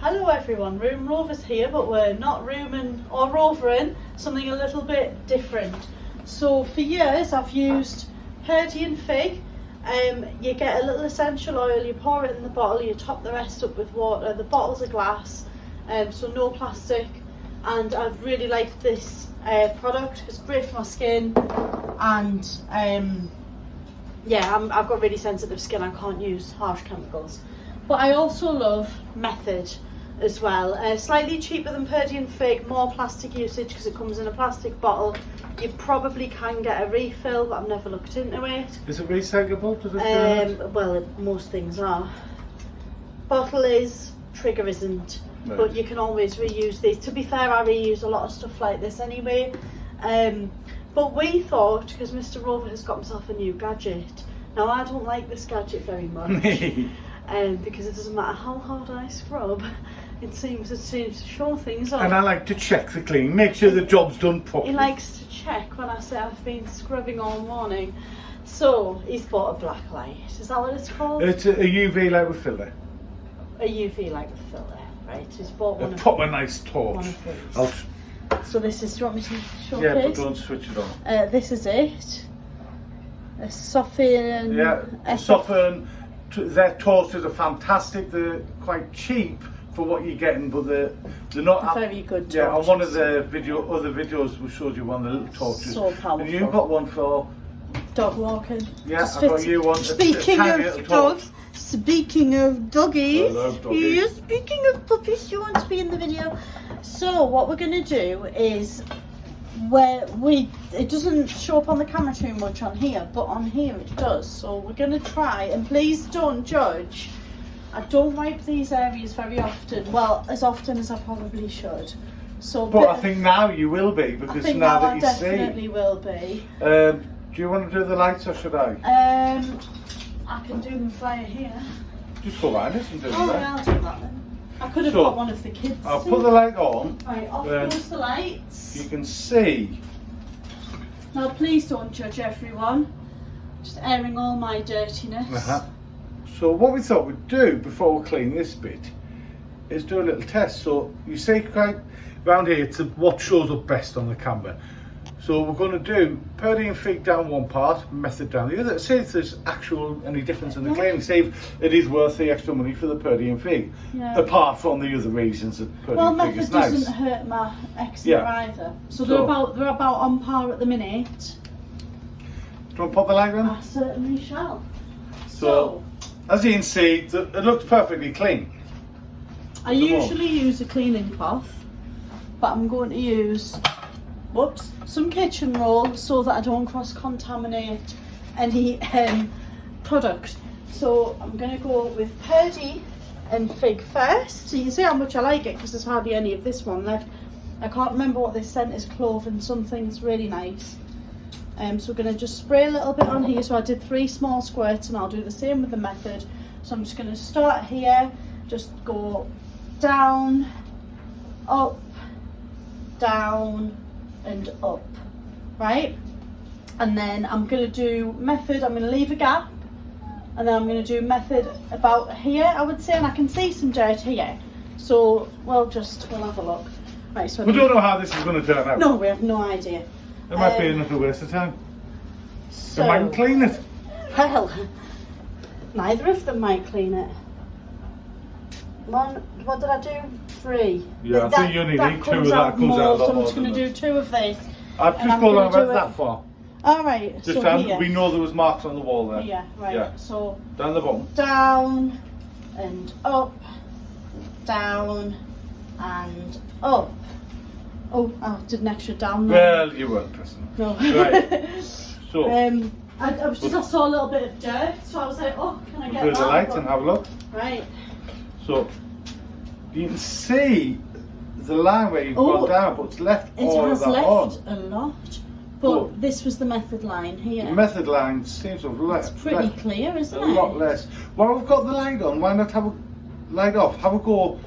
Hello everyone, Room Rovers here, but we're not rooming or rovering, something a little bit different. So for years I've used Purdy and Figg. You get a little essential oil, you pour it in the bottle, you top the rest up with water. The bottles are glass, so no plastic, and I've really liked this product. It's great for my skin, and yeah, I've got really sensitive skin, I can't use harsh chemicals. But I also love Method as well. Slightly cheaper than Purdy and Figg, more plastic usage because it comes in a plastic bottle. You probably can get a refill, but I've never looked into it. Is it recyclable? Does it well, most things are. Bottle is, trigger isn't, right. But you can always reuse these. To be fair, I reuse a lot of stuff like this anyway. But we thought, because Mr. Rover has got himself a new gadget. Now, I don't like this gadget very much. Because it doesn't matter how hard I scrub, it seems to show things up. And I like to check the clean, make sure the job's done properly. He likes to check when I say I've been scrubbing all morning. So he's bought a black light. Is that what it's called? It's a UV light with filter. A UV light with filter, right? He's bought one. A proper nice torch. One of these. So this is. Do you want me to showcase? Yeah, but don't switch it on. This is it. A soften. Yeah, soften. Their torches are fantastic. They're quite cheap for what you're getting, but they're not very good torches. Yeah, on one of the other videos we showed you one of the little torches. So powerful. And you've got one for dog walking. Yeah, I've got you one. Speaking of dogs, speaking of doggies, doggies. Speaking of puppies, you want to be in the video. So what we're going to do is, it doesn't show up on the camera too much on here, but on here it does. So we're going to try, and please don't judge. I don't wipe these areas very often. Well, as often as I probably should. So, but I think now you will be, because now that you see. I definitely will be. Do you want to do the lights or should I? I can do them via here. Just go around this and do them. Yeah, I'll do that then. I could have got one of the kids. I'll put the light on. Right, off goes the lights. You can see. Now please don't judge everyone. Just airing all my dirtiness. So what we thought we'd do before we clean this bit is do a little test. So you see quite round here to what shows up best on the camera. So we're going to do Purdy and Figg down one part, Method down the other. See if there's any difference in the cleaning. See if it is worth the extra money for the Purdy and Figg. Yeah. Apart from the other reasons that Purdy and Figg is nice. Method doesn't hurt my eczema either. So they're about on par at the minute. Do you want to pop the light on? I certainly shall. So as you can see, it looks perfectly clean. I usually use a cleaning cloth, but I'm going to use some kitchen roll so that I don't cross-contaminate any product. So I'm going to go with Purdy and Figg first. So you see how much I like it, because there's hardly any of this one left. I can't remember what this scent is, clove and something. It's really nice. So we're going to just spray a little bit on here. So I did 3 small squirts, and I'll do the same with the Method. So I'm just going to start here, just go down, up, down and up, right? And then I'm going to do Method, I'm going to leave a gap, and then I'm going to do Method about here, I would say, and I can see some dirt here. So we'll have a look. Right, so we don't know how this is going to turn out. No, we have no idea. It might be another waste of time. So, they might clean it. Well, neither of them might clean it. What did I do? 3. Yeah, I think you only need 2 of that. Comes out a lot so I'm more. just going to do 2 of this. I've just gone about that far. Alright, Just so here. We know there was marks on the wall there. Yeah, right. Yeah. So down the bottom. Down and up, down and up. Oh, I did an extra down there. Well, you weren't pressing. No. Right. So I saw a little bit of dirt, so I was like, oh, can I get do that? the light and have a look. Right. So you can see the line where you've gone down, but it's left all of that on. It has left a lot. But this was the Method line here. The Method line seems to have left. It's pretty clear, isn't it? A lot less. Well, we've got the light on. Why not have a light off? Have a go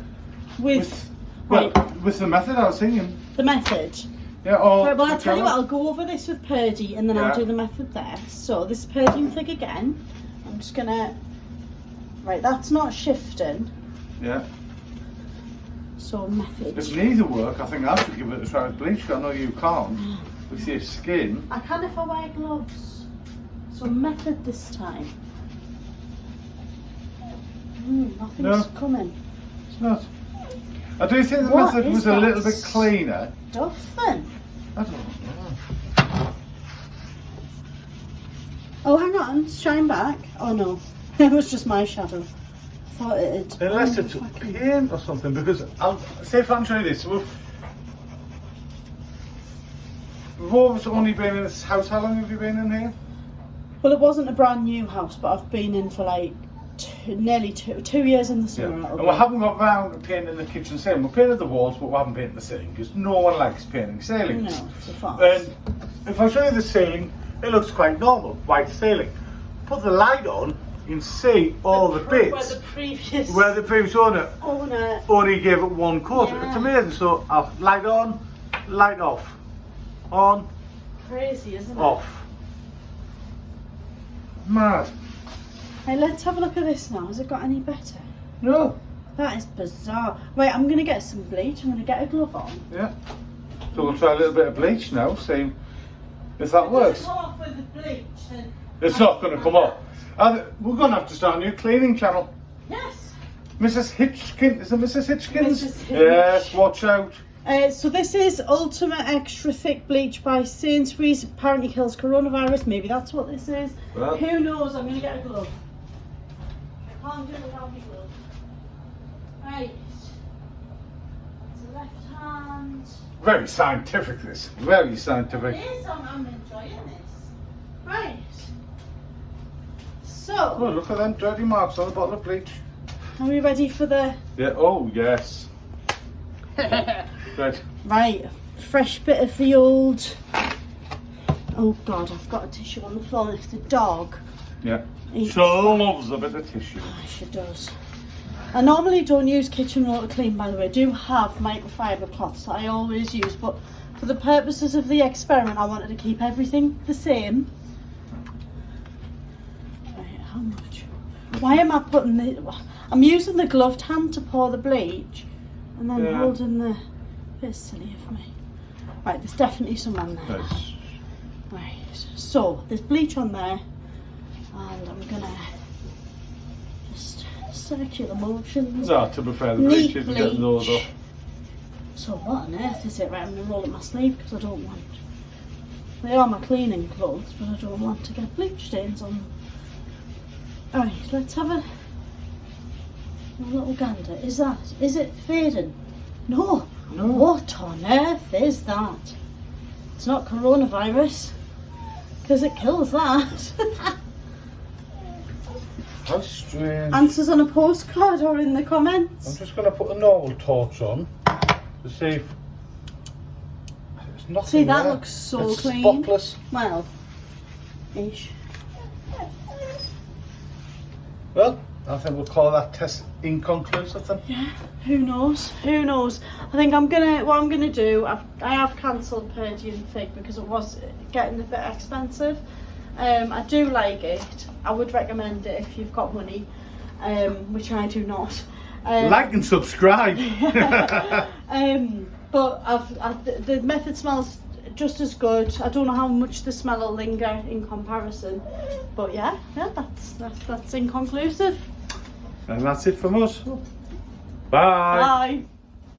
with the Method. I was thinking. The Method. Yeah. Right, well, I'll tell you what. I'll go over this with Purdy, and then I'll do the Method there. So this is Purdy and Figg again. I'm just gonna. Right, that's not shifting. Yeah. So method. If neither work, I think I should give it a try with bleach. I know you can't. With your skin. I can if I wear gloves. So method this time. Nothing's coming. It's not. I do think the What method is was a that little bit cleaner. Stuff then. I don't know. Oh, hang on, shine back. Oh no, it was just my shadow. I thought it had. Unless it's paint or something, because I'll say if I'm showing you this, we've always only been in this house. How long have you been in here? Well, it wasn't a brand new house, but I've been in for like nearly 2 years in the summer. And we haven't got round to painting the kitchen ceiling. We painted the walls, but we haven't painted the ceiling because no one likes painting ceilings. No, it's a farce. And if I show you the ceiling, it looks quite normal, white ceiling. Put the light on, you can see all the bits where the previous owner only gave it one coat. Yeah. It's amazing. So light on, light off, on, Crazy, isn't it? off. Mad. Hey, let's have a look at this now. Has it got any better? No. That is bizarre. Wait, I'm going to get some bleach. I'm going to get a glove on. Yeah. So we'll try a little bit of bleach now, see if that works. Come off with the bleach, then. It's not going to come off. We're going to have to start a new cleaning channel. Yes. Mrs. Hitchkin, is it Mrs. Hitchkins? Mrs. Hitch. Yes, watch out. So this is Ultimate Extra Thick Bleach by Sainsbury's. Apparently kills coronavirus. Maybe that's what this is. Well. Who knows? I'm going to get a glove. I can't do it without my glove. Right. It's a left hand. Very scientific, this. Very scientific. It is. I'm enjoying this. Right. So. Oh, look at them dirty marks on the bottle of bleach. Are we ready for the... Yeah, oh, yes. Right. Right, fresh bit of the old... Oh God, I've got a tissue on the floor. If the dog... Yeah. eats- She loves a bit of tissue. Oh, she does. I normally don't use kitchen roll to clean, by the way. I do have microfiber cloths that I always use, but for the purposes of the experiment, I wanted to keep everything the same. Right, how much? Why am I putting the... I'm using the gloved hand to pour the bleach, and then holding the... Bit silly of me. Right, there's definitely some on there. Nice. Right, so there's bleach on there, and I'm gonna just circular motions. No, to be fair, the bleach isn't getting those off. So what on earth is it? Right, I'm gonna roll up my sleeve because I don't want. They are my cleaning clothes, but I don't want to get bleach stains on them. Alright, let's have a little gander. Is it fading? No. No. What on earth is that? It's not coronavirus, because it kills that. How strange. Answers on a postcard or in the I'm comments. just going to put a normal torch on to see if there's nothing See, that there. looks so It's clean. spotless. Well, ish. Well, I think we'll call that test inconclusive then. Yeah, who knows? Who knows? I think what I'm gonna do, I have cancelled Purdy and Figg because it was getting a bit expensive. I do like it. I would recommend it if you've got money, which I do not. Like and subscribe. But the method smells just as good. I don't know how much the smell will linger in comparison, but yeah, that's inconclusive. And that's it from us. Bye. Bye.